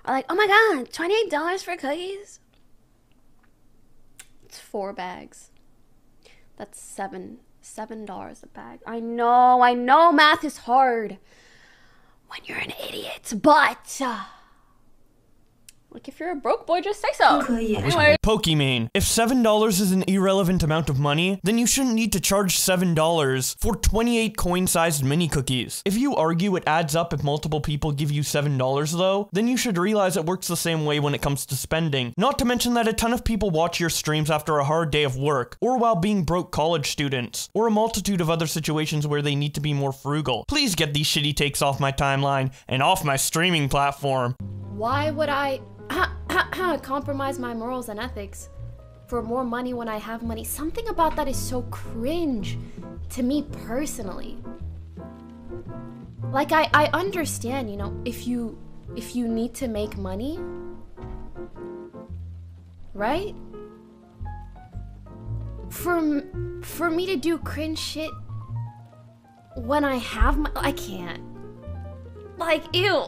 are like, oh my god, $28 for cookies? It's 4 bags. That's $7 a bag. I know math is hard when you're an idiot, but like, if you're a broke boy, just say so. Anyway. Pokimane. If $7 is an irrelevant amount of money, then you shouldn't need to charge $7 for 28 coin-sized mini cookies. If you argue it adds up if multiple people give you $7 though, then you should realize it works the same way when it comes to spending. Not to mention that a ton of people watch your streams after a hard day of work, or while being broke college students, or a multitude of other situations where they need to be more frugal. Please get these shitty takes off my timeline and off my streaming platform. Why would I compromise my morals and ethics for more money when I have money? Something about that is so cringe to me personally. Like, I understand, you know, if you need to make money, right? For me to do cringe shit when I have my, I can't. Like, ew.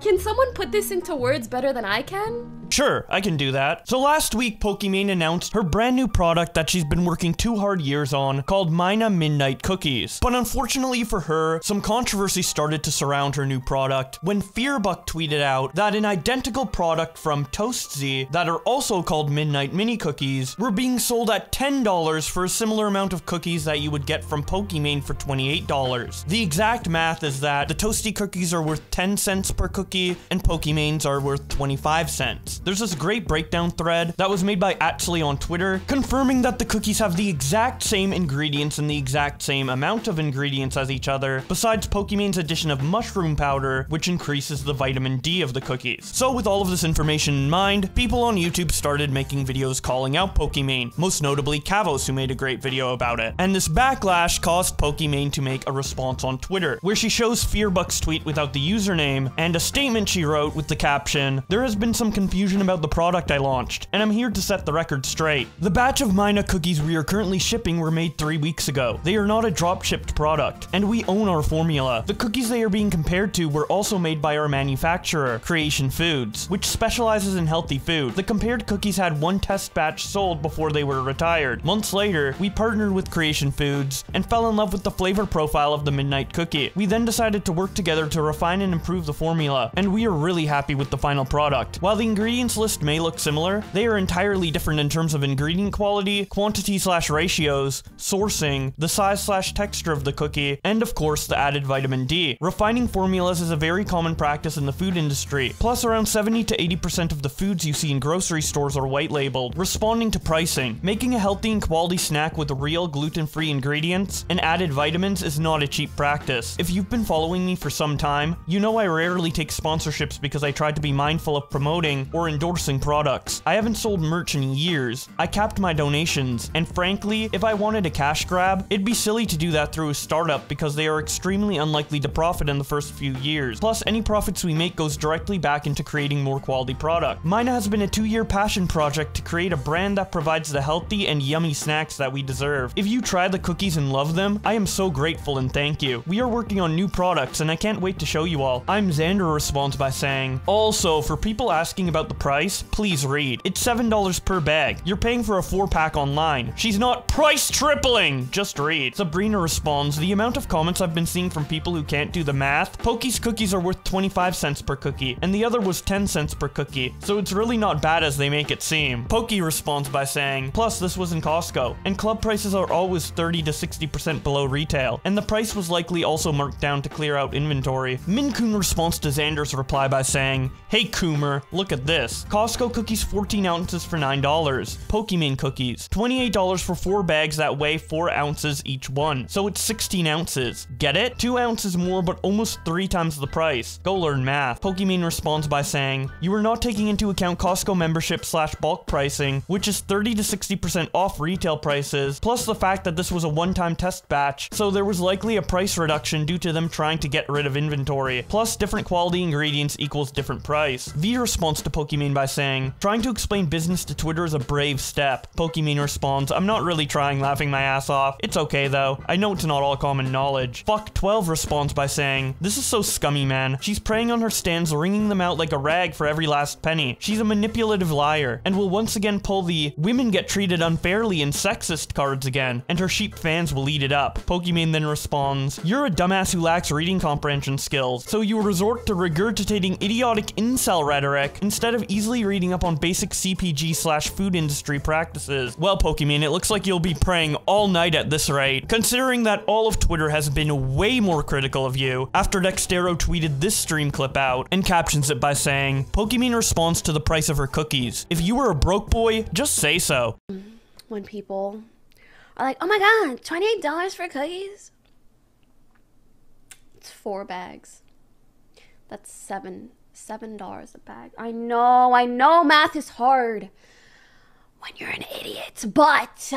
Can someone put this into words better than I can? Sure, I can do that. So last week, Pokimane announced her brand new product that she's been working 2 hard years on, called Mina Midnight Cookies. But unfortunately for her, some controversy started to surround her new product when Fearbuck tweeted out that an identical product from Toasty that are also called Midnight Mini Cookies were being sold at $10 for a similar amount of cookies that you would get from Pokimane for $28. The exact math is that the Toasty cookies are worth 10 cents per cookie and Pokimane's are worth 25 cents. There's this great breakdown thread that was made by Atsley on Twitter, confirming that the cookies have the exact same ingredients and the exact same amount of ingredients as each other, besides Pokimane's addition of mushroom powder, which increases the vitamin D of the cookies. So with all of this information in mind, people on YouTube started making videos calling out Pokimane, most notably Kavos, who made a great video about it. And this backlash caused Pokimane to make a response on Twitter, where she shows Fearbuck's tweet without the username, and a statement she wrote with the caption, "There has been some confusion about the product I launched, and I'm here to set the record straight. The batch of Mina cookies we are currently shipping were made 3 weeks ago. They are not a drop-shipped product, and we own our formula. The cookies they are being compared to were also made by our manufacturer, Creation Foods, which specializes in healthy food. The compared cookies had 1 test batch sold before they were retired. Months later, we partnered with Creation Foods and fell in love with the flavor profile of the Midnight Cookie. We then decided to work together to refine and improve the formula, and we are really happy with the final product. While the ingredients list may look similar, they are entirely different in terms of ingredient quality, quantity/ratios, sourcing, the size/texture of the cookie, and of course the added vitamin D. Refining formulas is a very common practice in the food industry. Plus, around 70 to 80% of the foods you see in grocery stores are white labeled. Responding to pricing, making a healthy and quality snack with real gluten-free ingredients and added vitamins is not a cheap practice. If you've been following me for some time, you know I rarely take sponsorships because I try to be mindful of promoting or endorsing products. I haven't sold merch in years. I capped my donations, and frankly, if I wanted a cash grab, it'd be silly to do that through a startup because they are extremely unlikely to profit in the first few years. Plus, any profits we make goes directly back into creating more quality product. Mina has been a 2-year passion project to create a brand that provides the healthy and yummy snacks that we deserve. If you try the cookies and love them, I am so grateful and thank you. We are working on new products and I can't wait to show you all. I'm Xander responds by saying, also, for people asking about the price, please read. It's $7 per bag. You're paying for a 4-pack online. She's not price tripling! Just read. Sabrina responds, the amount of comments I've been seeing from people who can't do the math, Poki's cookies are worth 25 cents per cookie, and the other was 10 cents per cookie, so it's really not bad as they make it seem. Poki responds by saying, plus this was in Costco, and club prices are always 30 to 60% below retail, and the price was likely also marked down to clear out inventory. Minkun responds to Xander's reply by saying, hey Coomer, look at this. Costco cookies 14 ounces for $9. Pokimane cookies, $28 for 4 bags that weigh 4 ounces each one. So it's 16 ounces. Get it? 2 ounces more but almost 3 times the price. Go learn math. Pokimane responds by saying, you are not taking into account Costco membership / bulk pricing, which is 30 to 60% off retail prices, plus the fact that this was a one-time test batch, so there was likely a price reduction due to them trying to get rid of inventory. Plus different quality ingredients equals different price. V responds to Pokimane Pokimane by saying, trying to explain business to Twitter is a brave step. Pokimane responds, I'm not really trying, laughing my ass off. It's okay though. I know it's not all common knowledge. Fuck12 responds by saying, this is so scummy, man. She's preying on her stans, wringing them out like a rag for every last penny. She's a manipulative liar, and will once again pull the women get treated unfairly and sexist cards again, and her sheep fans will eat it up. Pokimane then responds, you're a dumbass who lacks reading comprehension skills, so you resort to regurgitating idiotic incel rhetoric instead of easily reading up on basic CPG/food industry practices. Well, Pokimane, it looks like you'll be praying all night at this rate, considering that all of Twitter has been way more critical of you after Dextero tweeted this stream clip out and captions it by saying, Pokimane responds to the price of her cookies. If you were a broke boy, just say so. When people are like, oh my god, $28 for cookies? It's 4 bags. That's $7 a bag. I know math is hard when you're an idiot, but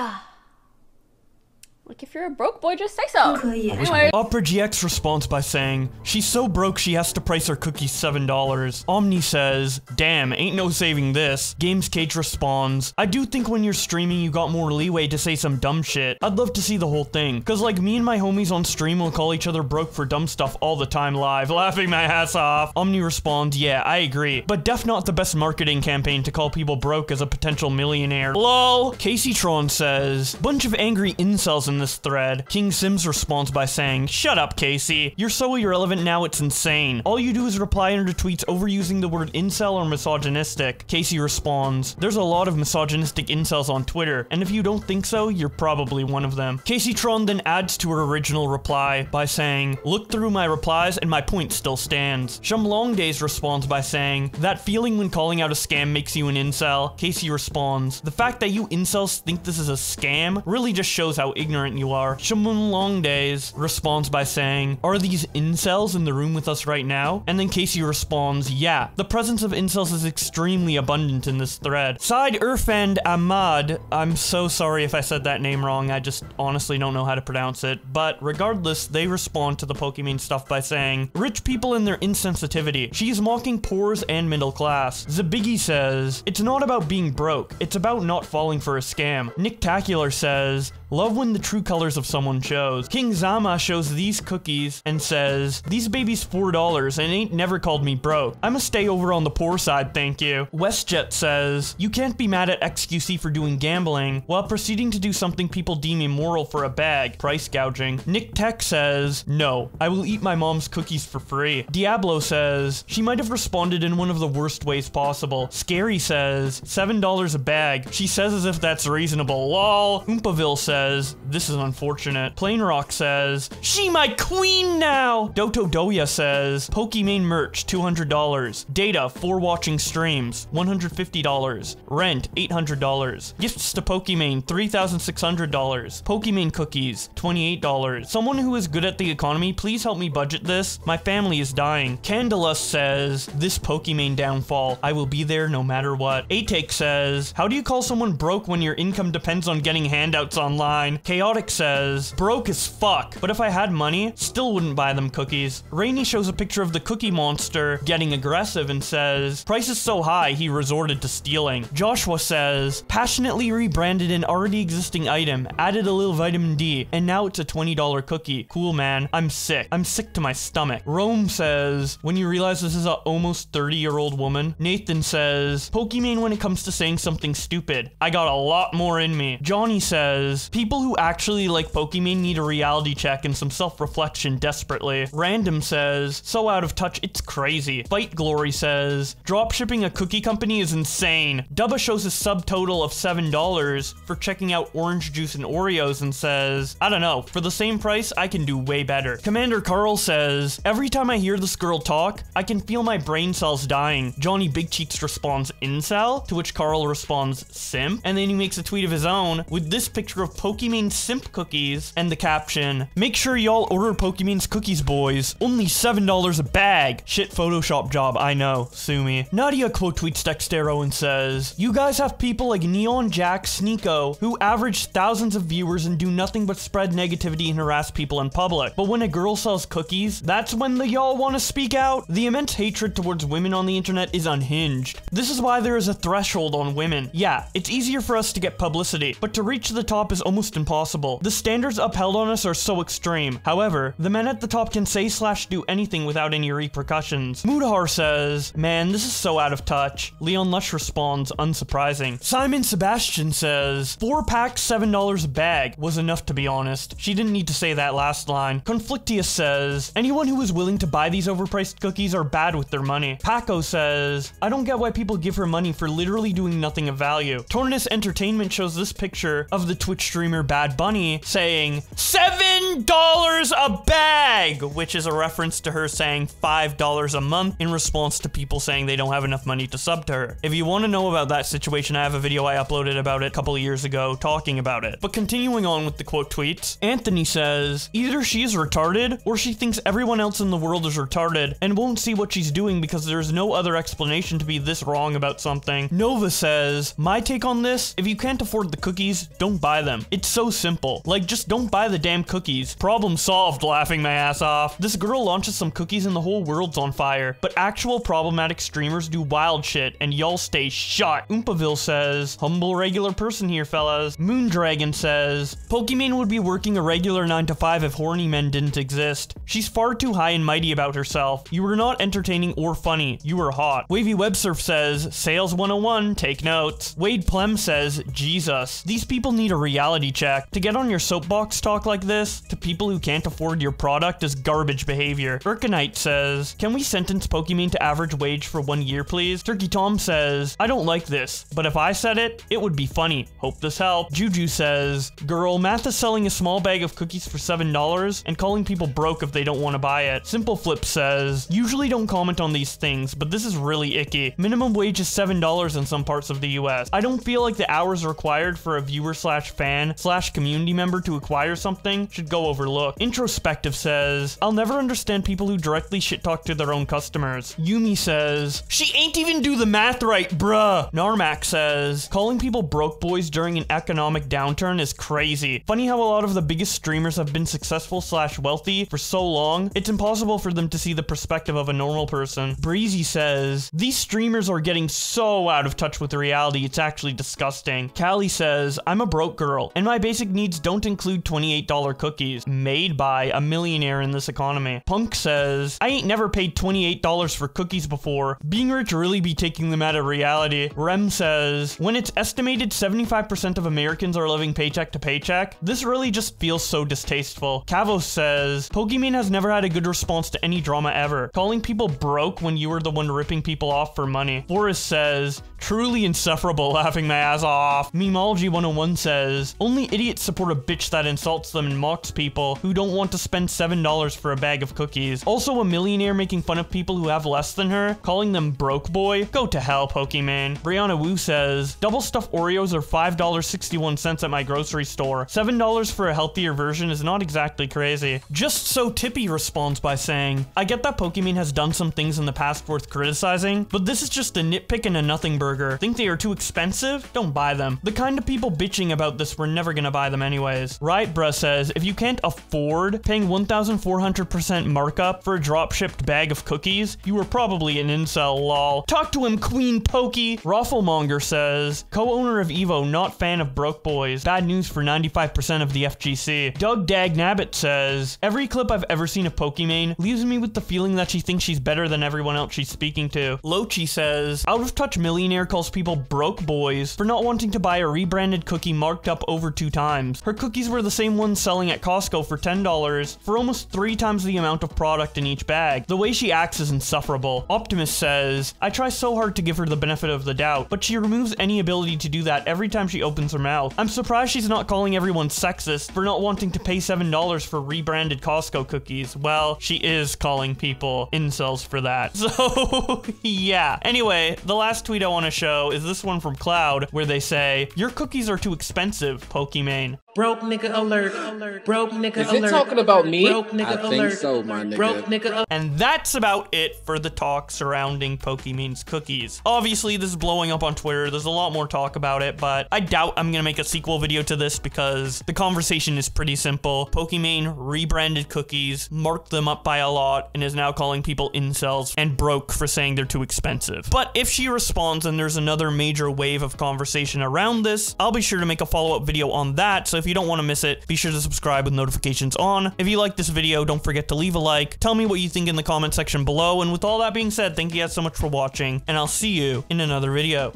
like if you're a broke boy, just say so. Anyway. Opera GX responds by saying, she's so broke she has to price her cookies $7. Omni says, damn, ain't no saving this. Games Cage responds, I do think when you're streaming you got more leeway to say some dumb shit. I'd love to see the whole thing, cause like me and my homies on stream will call each other broke for dumb stuff all the time live, laughing my ass off. Omni responds, yeah, I agree, but def not the best marketing campaign to call people broke as a potential millionaire. LOL. Casey Tron says, bunch of angry incels in this thread. King Sims responds by saying, shut up, Casey. You're so irrelevant now it's insane. All you do is reply under tweets overusing the word incel or misogynistic. Casey responds, there's a lot of misogynistic incels on Twitter, and if you don't think so, you're probably one of them. Casey Tron then adds to her original reply by saying, look through my replies and my point still stands. Shum Longdays responds by saying, that feeling when calling out a scam makes you an incel. Casey responds, the fact that you incels think this is a scam really just shows how ignorant you are. Shamun Longdays responds by saying, are these incels in the room with us right now? And then Casey responds, yeah, the presence of incels is extremely abundant in this thread. Side Irfand Ahmad, I'm so sorry if I said that name wrong, I just honestly don't know how to pronounce it, but regardless, they respond to the Pokimane stuff by saying, rich people and their insensitivity. She is mocking poors and middle class. Zabiggy says, it's not about being broke, it's about not falling for a scam. Nick Tacular says, love when the true colors of someone shows. King Zama shows these cookies and says, these babies $4 and ain't never called me broke. I'ma stay over on the poor side, thank you. WestJet says, you can't be mad at XQC for doing gambling while proceeding to do something people deem immoral for a bag, price gouging. Nick Tech says, no, I will eat my mom's cookies for free. Diablo says, she might have responded in one of the worst ways possible. Scary says, $7 a bag. She says as if that's reasonable. Lol. Oompaville says, this is unfortunate. Plain Rock says, she my queen now! Doto Doya says, Pokimane merch, $200. Data for watching streams, $150. Rent, $800. Gifts to Pokimane, $3,600. Pokimane cookies, $28. Someone who is good at the economy, please help me budget this. My family is dying. Candela says, this Pokimane downfall, I will be there no matter what. Atake says, how do you call someone broke when your income depends on getting handouts online? Chaotic says, broke as fuck, but if I had money, still wouldn't buy them cookies. Rainy shows a picture of the Cookie Monster getting aggressive and says, price is so high he resorted to stealing. Joshua says, passionately rebranded an already existing item, added a little vitamin D, and now it's a $20 cookie. Cool, man. I'm sick. I'm sick to my stomach. Rome says, when you realize this is a almost 30-year-old woman. Nathan says, Pokimane when it comes to saying something stupid. I got a lot more in me. Johnny says, people who actually like Pokimane need a reality check and some self-reflection desperately. Random says, so out of touch, it's crazy. Fight Glory says, dropshipping a cookie company is insane. Dubba shows a subtotal of $7 for checking out orange juice and Oreos and says, I don't know, for the same price, I can do way better. Commander Carl says, every time I hear this girl talk, I can feel my brain cells dying. Johnny Big Cheeks responds, incel? To which Carl responds, simp? And then he makes a tweet of his own with this picture of Pokimane Pokimane Simp Cookies, and the caption, "Make sure y'all order Pokimane's cookies, boys. Only $7 a bag." Shit Photoshop job, I know. Sue me. Nadia quote tweets Dextero and says, "You guys have people like Neon Jack Sneeko who average thousands of viewers and do nothing but spread negativity and harass people in public. But when a girl sells cookies, that's when the y'all want to speak out? The immense hatred towards women on the internet is unhinged. This is why there is a threshold on women. Yeah, it's easier for us to get publicity, but to reach the top is almost impossible. The standards upheld on us are so extreme. However, the men at the top can say/do anything without any repercussions." Mudahar says, "Man, this is so out of touch." Leon Lush responds, "Unsurprising." Simon Sebastian says, "4 packs, $7 a bag," was enough to be honest. She didn't need to say that last line. Conflictius says, "Anyone who is willing to buy these overpriced cookies are bad with their money." Paco says, "I don't get why people give her money for literally doing nothing of value." Tornus Entertainment shows this picture of the Twitch streamer Bad Bunny saying, $7 a bag, which is a reference to her saying $5 a month in response to people saying they don't have enough money to sub to her. If you want to know about that situation, I have a video I uploaded about it a couple of years ago talking about it. But continuing on with the quote tweets, Anthony says, "Either she is retarded or she thinks everyone else in the world is retarded and won't see what she's doing because there's no other explanation to be this wrong about something." Nova says, "My take on this, if you can't afford the cookies, don't buy them. It's so simple. Like, just don't buy the damn cookies. Problem solved," laughing my ass off. This girl launches some cookies and the whole world's on fire. But actual problematic streamers do wild shit and y'all stay shut. Oompaville says, "Humble regular person here, fellas." Moondragon says, "Pokimane would be working a regular 9 to 5 if horny men didn't exist. She's far too high and mighty about herself. You were not entertaining or funny. You were hot." Wavy Websurf says, "Sales 101, take notes." Wade Plem says, "Jesus, these people need a reality check. To get on your soapbox talk like this to people who can't afford your product is garbage behavior." Urkanite says, "Can we sentence Pokimane to average wage for 1 year, please?" Turkey Tom says, "I don't like this, but if I said it, it would be funny. Hope this helped." Juju says, "Girl, math is selling a small bag of cookies for $7 and calling people broke if they don't want to buy it." Simple Flip says, "Usually don't comment on these things, but this is really icky. Minimum wage is $7 in some parts of the US. I don't feel like the hours required for a viewer/fan/community member to acquire something should go overlooked." Introspective says, "I'll never understand people who directly shit talk to their own customers." Yumi says, "She ain't even do the math right, bruh." Narmak says, "Calling people broke boys during an economic downturn is crazy. Funny how a lot of the biggest streamers have been successful/wealthy for so long, it's impossible for them to see the perspective of a normal person." Breezy says, "These streamers are getting so out of touch with reality, it's actually disgusting." Callie says, "I'm a broke girl, and my basic needs don't include $28 cookies, made by a millionaire in this economy." Punk says, "I ain't never paid $28 for cookies before. Being rich really be taking them out of reality." Rem says, "When it's estimated 75% of Americans are living paycheck to paycheck, this really just feels so distasteful." Kavos says, "Pokimane has never had a good response to any drama ever. Calling people broke when you were the one ripping people off for money." Forrest says, "Truly insufferable, laughing my ass off." Memology 101 says, "Only idiots support a bitch that insults them and mocks people who don't want to spend $7 for a bag of cookies. Also a millionaire making fun of people who have less than her, calling them broke boy. Go to hell, Pokimane." Brianna Wu says, "Double stuffed Oreos are $5.61 at my grocery store. $7 for a healthier version is not exactly crazy." Just So Tippy responds by saying, "I get that Pokimane has done some things in the past worth criticizing, but this is just a nitpick and a nothing burger. Think they are too expensive? Don't buy them. The kind of people bitching about this were never gonna buy them anyways." Riot Bruh says, "If you can't afford paying 1,400% markup for a drop-shipped bag of cookies, you were probably an incel, lol. Talk to him, Queen Pokey." Rafflemonger says, "Co-owner of Evo, not fan of broke boys. Bad news for 95% of the FGC." Doug Dagnabbit says, "Every clip I've ever seen of Pokimane leaves me with the feeling that she thinks she's better than everyone else she's speaking to." Lochi says, "Out of touch millionaire calls people broke boys for not wanting to buy a rebranded cookie marked up over 2 times. Her cookies were the same ones selling at Costco for $10 for almost 3 times the amount of product in each bag. The way she acts is insufferable." Optimus says, "I try so hard to give her the benefit of the doubt, but she removes any ability to do that every time she opens her mouth. I'm surprised she's not calling everyone sexist for not wanting to pay $7 for rebranded Costco cookies." Well, she is calling people incels for that. So, yeah. Anyway, the last tweet I want to show is this one from Cloud, where they say, "Your cookies are too expensive, Pokimane." Broke nigga alert. Broke nigga alert. Is it talking about me? Broke nigga I alert. think so, my nigga. Broke nigga alert. And that's about it for the talk surrounding Pokimane's cookies. Obviously, this is blowing up on Twitter. There's a lot more talk about it, but I doubt I'm gonna make a sequel video to this because the conversation is pretty simple. Pokimane rebranded cookies, marked them up by a lot, and is now calling people incels and broke for saying they're too expensive. But if she responds and there's another major wave of conversation around this, I'll be sure to make a follow-up video on that, so if you don't want to miss it, be sure to subscribe with notifications on. If you like this video, don't forget to leave a like, tell me what you think in the comment section below, and with all that being said, thank you guys so much for watching, and I'll see you in another video.